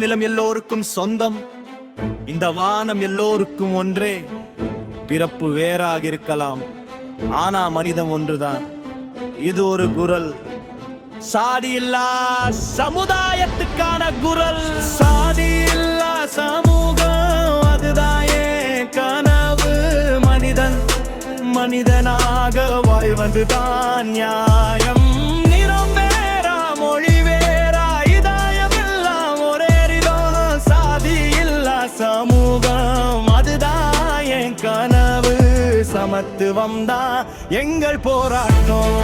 நிலம் எல்லோருக்கும் சொந்தம், இந்த வானம் எல்லோருக்கும் ஒன்றே. பிறப்பு வேறாக இருக்கலாம், ஆனா மனிதம் ஒன்றுதான். இது ஒரு குரல், சாதி இல்லா சமுதாயத்துக்கான குரல். சாதி இல்லா சமூகம், அதுதான் என் கனவு. மனிதன் மனிதனாக வாழ்வதுதான் நியாயம். நிறம் வேறா, மொழி வேறா, இதயம் எல்லாம் ஒரே ரிதம். சாதி இல்லா சமூகம், அதுதான் என் கனவு. சமத்துவம் தான் எங்கள் போராட்டம்.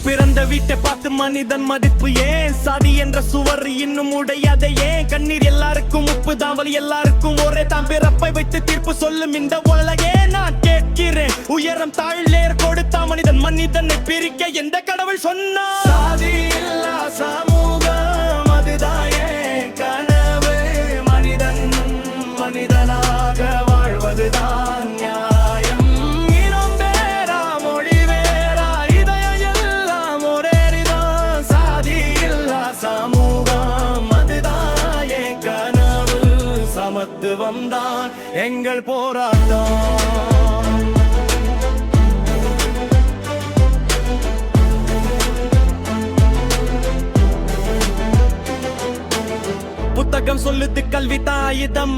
பிறந்த வீட்டை பார்த்து மனிதன் மதிப்பு ஏன்? சாதி என்ற சுவர் இன்னும் உடையாத ஏன்? கண்ணீர் எல்லாருக்கும் உப்பு தான், வலி எல்லாருக்கும் ஒரே தான். பிறப்பை வைத்து தீர்ப்பு சொல்லும் இந்த உலகே. நான் கேட்கிறேன், உயரம் தாழ்லேர் கொடுத்தா மனிதன் மனிதனை பிரிக்க எந்த கடவுள் சொன்னா? சாதி இல்லா சமூகம், அதுதான் என் கனவு. மனிதன் மனிதனாக வாழ்வதுதான் நியாயம். இனம் வேறா, மொழி வேறா, இதயம் எல்லாம் ஒரே ரிதம். சாதி இல்லா சமூகம், அதுதான் என் கனவு. சமத்துவம் தான் எங்கள் போராட்டம். புத்தகம் சொல்லுது கல்வி தான் ஆயுதம்,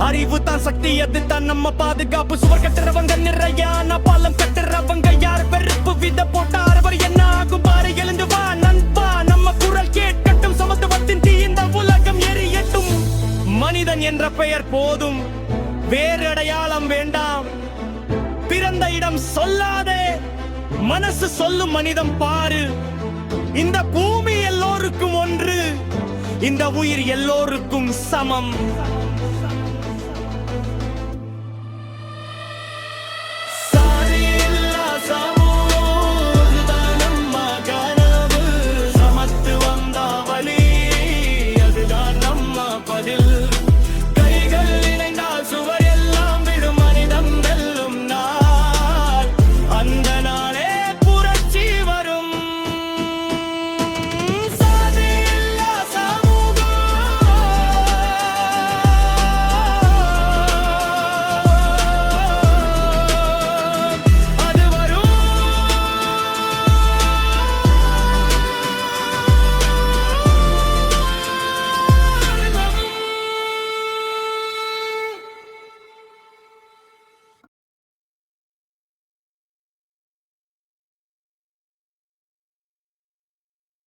அறிவு தான் சக்தி, அது தான் நம்ம பாதுகாப்பு. சுவர் கட்டுறவங்க நிறையான பாலம் கட்டுறவங்க யார்? வெறுப்பு வித போட்டார் அவர் என்ன ஆகும் பாரு. எழுந்து வா நண்பா, நம்ம குரல் கேட்கட்டும். சமத்துவத்தின் தீ இந்த உலகம் எரியட்டும். மனிதன் என்ற பெயர் போதும், வேறு அடையாளம் வேண்டாம். பிறந்த இடம் சொல்லாதே, மனசு சொல்லும் மனிதம் பாரு. இந்த பூமி எல்லோருக்கும் ஒன்று, இந்த உயிர் எல்லோருக்கும் சமம்.